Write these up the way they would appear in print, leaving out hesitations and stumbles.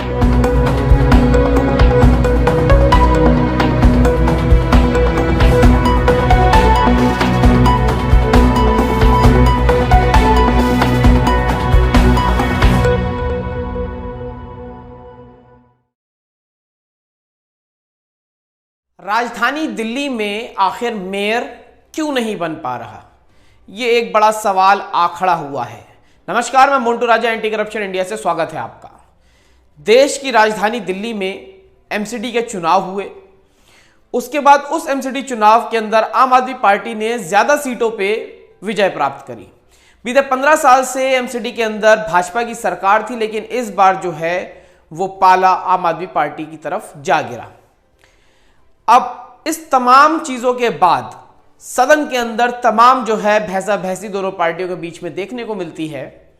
राजधानी दिल्ली में आखिर मेयर क्यों नहीं बन पा रहा, ये एक बड़ा सवाल आ खड़ा हुआ है। नमस्कार, मैं मोन्टू राजा, एंटी करप्शन इंडिया से स्वागत है आपका। देश की राजधानी दिल्ली में एमसीडी के चुनाव हुए, उसके बाद उस एमसीडी चुनाव के अंदर आम आदमी पार्टी ने ज्यादा सीटों पे विजय प्राप्त करी। बीते 15 साल से एमसीडी के अंदर भाजपा की सरकार थी, लेकिन इस बार जो है वो पाला आम आदमी पार्टी की तरफ जा गिरा। अब इस तमाम चीजों के बाद सदन के अंदर तमाम जो है भैंसा भैंसी दोनों पार्टियों के बीच में देखने को मिलती है,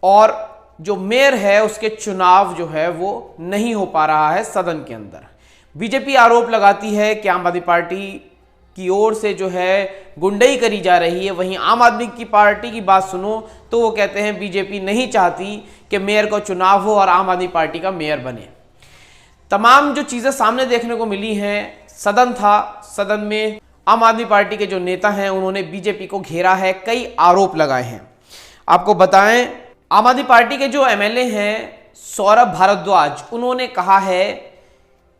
और जो मेयर है उसके चुनाव जो है वो नहीं हो पा रहा है सदन के अंदर। बीजेपी आरोप लगाती है कि आम आदमी पार्टी की ओर से जो है गुंडई करी जा रही है। वहीं आम आदमी की पार्टी की बात सुनो तो वो कहते हैं बीजेपी नहीं चाहती कि मेयर का चुनाव हो और आम आदमी पार्टी का मेयर बने। तमाम जो चीजें सामने देखने को मिली हैं, सदन था, सदन में आम आदमी पार्टी के जो नेता हैं उन्होंने बीजेपी को घेरा है, कई आरोप लगाए हैं। आपको बताएं, आम आदमी पार्टी के जो एमएलए हैं सौरभ भारद्वाज, उन्होंने कहा है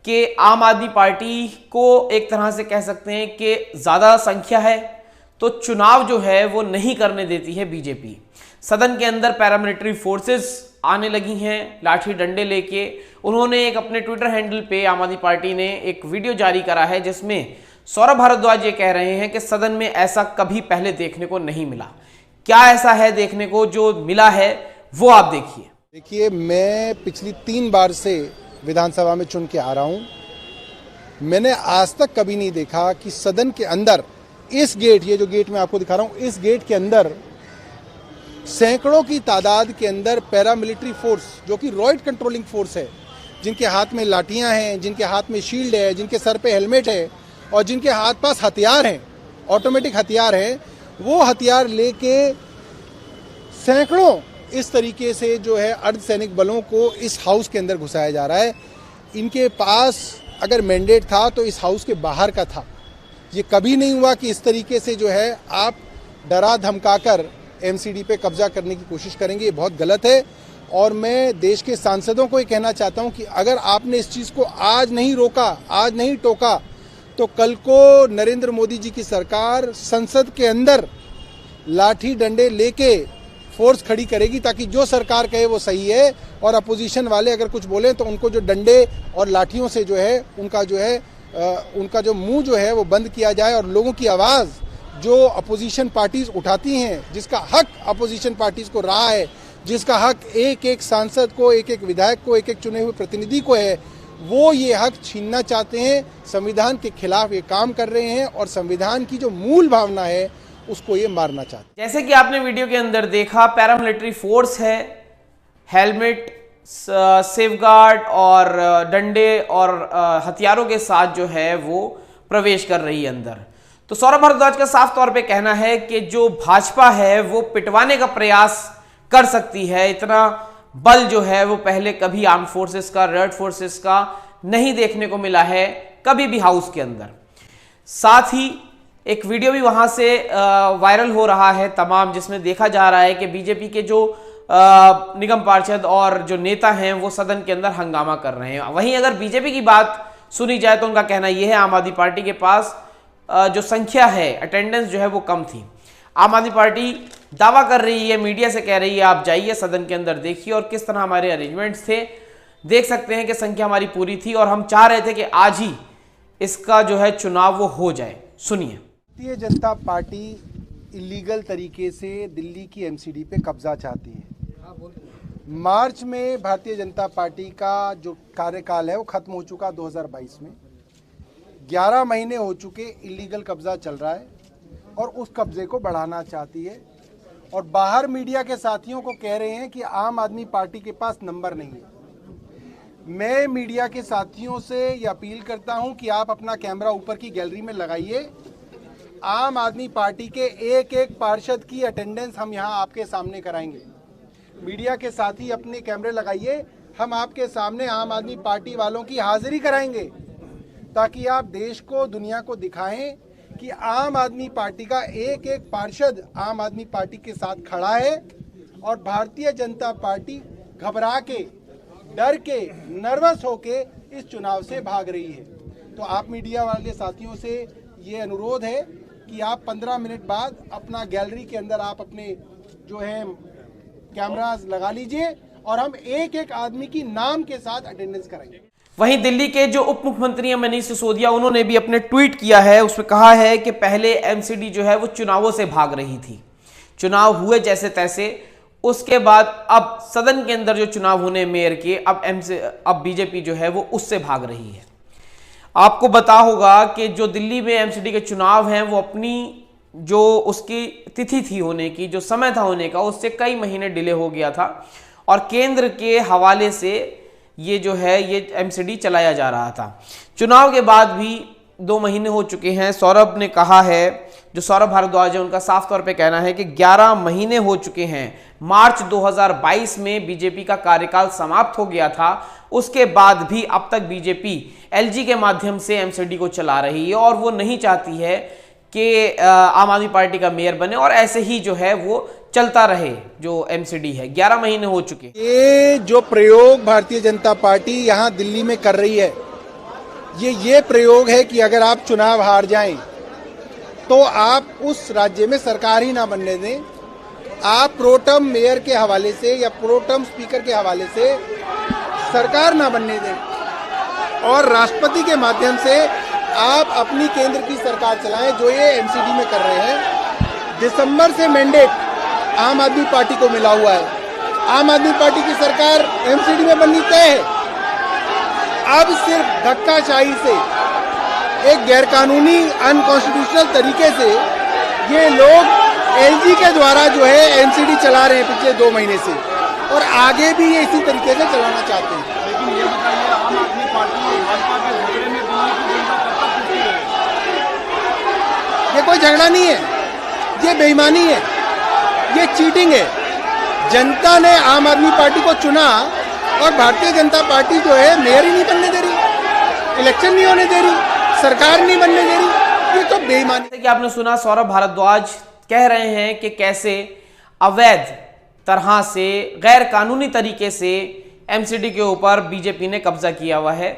कि आम आदमी पार्टी को एक तरह से कह सकते हैं कि ज्यादा संख्या है तो चुनाव जो है वो नहीं करने देती है बीजेपी। सदन के अंदर पैरामिलिट्री फोर्सेस आने लगी हैं लाठी डंडे लेके। उन्होंने एक अपने ट्विटर हैंडल पे आम आदमी पार्टी ने एक वीडियो जारी करा है जिसमें सौरभ भारद्वाज ये कह रहे हैं कि सदन में ऐसा कभी पहले देखने को नहीं मिला। क्या ऐसा है देखने को जो मिला है वो आप देखिए। देखिए, मैं पिछली 3 बार से विधानसभा में चुन के आ रहा हूं। मैंने आज तक कभी नहीं देखा कि सदन के अंदर इस गेट, ये जो गेट मैं आपको दिखा रहा हूं, इस गेट के अंदर सैकड़ों की तादाद के अंदर पैरामिलिट्री फोर्स, जो कि रॉयड कंट्रोलिंग फोर्स है, जिनके हाथ में लाठियां हैं, जिनके हाथ में शील्ड है, जिनके सर पे हेलमेट है और जिनके हाथ पास हथियार हैं, ऑटोमेटिक हथियार हैं, वो हथियार लेके सैकड़ों इस तरीके से जो है अर्धसैनिक बलों को इस हाउस के अंदर घुसाया जा रहा है। इनके पास अगर मैंडेट था तो इस हाउस के बाहर का था। ये कभी नहीं हुआ कि इस तरीके से जो है आप डरा धमकाकर एमसीडी पे कब्जा करने की कोशिश करेंगे। ये बहुत गलत है और मैं देश के सांसदों को ये कहना चाहता हूं कि अगर आपने इस चीज़ को आज नहीं रोका, आज नहीं टोका, तो कल को नरेंद्र मोदी जी की सरकार संसद के अंदर लाठी डंडे लेके फोर्स खड़ी करेगी, ताकि जो सरकार कहे वो सही है और अपोजिशन वाले अगर कुछ बोले तो उनको जो डंडे और लाठियों से जो है उनका जो मुंह जो है वो बंद किया जाए और लोगों की आवाज़ जो अपोजिशन पार्टीज उठाती हैं, जिसका हक अपोजिशन पार्टीज को रहा है, जिसका हक एक एक सांसद को, एक एक विधायक को, एक एक चुने हुए प्रतिनिधि को है, वो ये हक छीनना चाहते हैं। संविधान के खिलाफ ये काम कर रहे हैं और संविधान की जो मूल भावना है उसको ये मारना चाहते हैं। जैसे कि आपने वीडियो के अंदर देखा, पैरामिलिट्री फोर्स है, हेलमेट, सेफगार्ड और डंडे और हथियारों के साथ जो है वो प्रवेश कर रही है अंदर। तो सौरभ भारद्वाज का साफ तौर पे कहना है कि जो भाजपा है वो पिटवाने का प्रयास कर सकती है। इतना बल जो है वो पहले कभी आर्म फोर्सेस का, रेड फोर्सेस का नहीं देखने को मिला है कभी भी हाउस के अंदर। साथ ही एक वीडियो भी वहां से वायरल हो रहा है तमाम, जिसमें देखा जा रहा है कि बीजेपी के जो निगम पार्षद और जो नेता हैं वो सदन के अंदर हंगामा कर रहे हैं। वहीं अगर बीजेपी की बात सुनी जाए तो उनका कहना यह है आम आदमी पार्टी के पास जो संख्या है, अटेंडेंस जो है वो कम थी। आम आदमी पार्टी दावा कर रही है, मीडिया से कह रही है आप जाइए सदन के अंदर देखिए और किस तरह हमारे अरेंजमेंट्स थे। देख सकते हैं कि संख्या हमारी पूरी थी और हम चाह रहे थे कि आज ही इसका जो है चुनाव वो हो जाए। सुनिए। भारतीय जनता पार्टी इलीगल तरीके से दिल्ली की एमसीडी पे कब्जा चाहती है। मार्च में भारतीय जनता पार्टी का जो कार्यकाल है वो खत्म हो चुका 2022 में। 11 महीने हो चुके इलीगल कब्जा चल रहा है और उस कब्जे को बढ़ाना चाहती है और बाहर मीडिया के साथियों को कह रहे हैं कि आम आदमी पार्टी के पास नंबर नहीं है। मैं मीडिया के साथियों से ये अपील करता हूं कि आप अपना कैमरा ऊपर की गैलरी में लगाइए। आम आदमी पार्टी के एक एक पार्षद की अटेंडेंस हम यहां आपके सामने कराएंगे। मीडिया के साथी अपने कैमरे लगाइए हम आपके सामने आम आदमी पार्टी वालों की हाजिरी कराएंगे, ताकि आप देश को, दुनिया को दिखाएं कि आम आदमी पार्टी का एक एक पार्षद आम आदमी पार्टी के साथ खड़ा है और भारतीय जनता पार्टी घबरा के, डर के, नर्वस होके इस चुनाव से भाग रही है। तो आप मीडिया वाले साथियों से ये अनुरोध है कि आप 15 मिनट बाद अपना गैलरी के अंदर आप अपने जो है कैमरास लगा लीजिए और हम एक एक आदमी की नाम के साथ अटेंडेंस कराएंगे। वहीं दिल्ली के जो उप मुख्यमंत्री हैं मनीष सिसोदिया, उन्होंने भी अपने ट्वीट किया है, उसमें कहा है कि पहले एमसीडी जो है वो चुनावों से भाग रही थी, चुनाव हुए जैसे तैसे, उसके बाद अब सदन के अंदर जो चुनाव होने मेयर के, अब बीजेपी जो है वो उससे भाग रही है। आपको बता होगा कि जो दिल्ली में एमसीडी के चुनाव हैं वो अपनी जो उसकी तिथि थी होने की, जो समय था होने का, उससे कई महीने डिले हो गया था और केंद्र के हवाले से ये जो है ये एमसीडी चलाया जा रहा था। चुनाव के बाद भी 2 महीने हो चुके हैं। सौरभ ने कहा है, जो सौरभ भारद्वाज है, उनका साफ तौर पे कहना है कि 11 महीने हो चुके हैं। मार्च 2022 में बीजेपी का कार्यकाल समाप्त हो गया था, उसके बाद भी अब तक बीजेपी एलजी के माध्यम से एमसीडी को चला रही है और वो नहीं चाहती है कि आम आदमी पार्टी का मेयर बने और ऐसे ही जो है वो चलता रहे जो एमसीडी है। 11 महीने हो चुके। ये जो प्रयोग भारतीय जनता पार्टी यहाँ दिल्ली में कर रही है, ये प्रयोग है कि अगर आप चुनाव हार जाएं तो आप उस राज्य में सरकार ही ना बनने दें, आप प्रोटम मेयर के हवाले से या प्रोटम स्पीकर के हवाले से सरकार ना बनने दें और राष्ट्रपति के माध्यम से आप अपनी केंद्र की सरकार चलाएं, जो ये एमसीडी में कर रहे हैं। दिसंबर से मैंडेट आम आदमी पार्टी को मिला हुआ है, आम आदमी पार्टी की सरकार एमसीडी में बननी तय है। अब सिर्फ धक्काशाही से, एक गैरकानूनी अनकॉन्स्टिट्यूशनल तरीके से ये लोग एलजी के द्वारा जो है एमसीडी चला रहे हैं पिछले 2 महीने से और आगे भी ये इसी तरीके से चलाना चाहते हैं। लेकिन ये बताइए, आम आदमी पार्टी भाजपा के झगड़े में दिल्ली की जनता कब तक खुशी है? ये कोई झगड़ा नहीं है, ये बेईमानी है, ये चीटिंग है। जनता ने आम आदमी पार्टी को चुना और भारतीय जनता पार्टी जो है मेयर ही नहीं बनने दे रही, इलेक्शन नहीं होने दे रही, सरकार नहीं बनने दे रही। ये तो बेईमानी। कि आपने सुना सौरभ भारद्वाज कह रहे हैं कि कैसे अवैध तरह से, गैर कानूनी तरीके से एमसीडी के ऊपर बीजेपी ने कब्जा किया हुआ है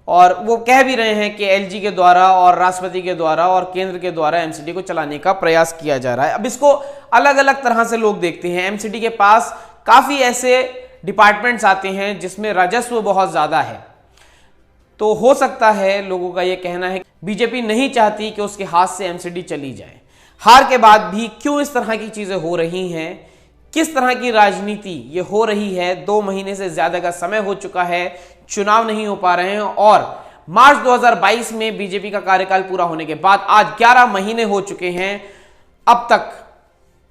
और वो कह भी रहे हैं कि एलजी के द्वारा और राष्ट्रपति के द्वारा और केंद्र के द्वारा एमसीडी को चलाने का प्रयास किया जा रहा है। अब इसको अलग अलग तरह से लोग देखते हैं। एमसीडी के पास काफी ऐसे डिपार्टमेंट्स आते हैं जिसमें राजस्व बहुत ज्यादा है, तो हो सकता है लोगों का यह कहना है बीजेपी नहीं चाहती कि उसके हाथ से एमसीडी चली जाए। हार के बाद भी क्यों इस तरह की चीजें हो रही हैं, किस तरह की राजनीति ये हो रही है। 2 महीने से ज्यादा का समय हो चुका है, चुनाव नहीं हो पा रहे हैं और मार्च 2022 में बीजेपी का कार्यकाल पूरा होने के बाद आज 11 महीने हो चुके हैं, अब तक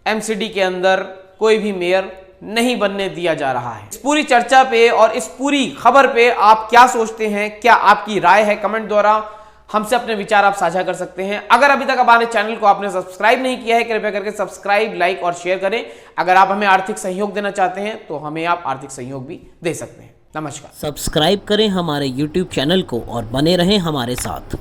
एमसीडी के अंदर कोई भी मेयर नहीं बनने दिया जा रहा है। इस पूरी चर्चा पे और इस पूरी खबर पे आप क्या सोचते हैं, क्या आपकी राय है? कमेंट द्वारा हमसे अपने विचार आप साझा कर सकते हैं। अगर अभी तक हमारे चैनल को आपने सब्सक्राइब नहीं किया है, कृपया करके सब्सक्राइब, लाइक और शेयर करें। अगर आप हमें आर्थिक सहयोग देना चाहते हैं तो हमें आप आर्थिक सहयोग भी दे सकते हैं। नमस्कार। सब्सक्राइब करें हमारे YouTube चैनल को और बने रहें हमारे साथ।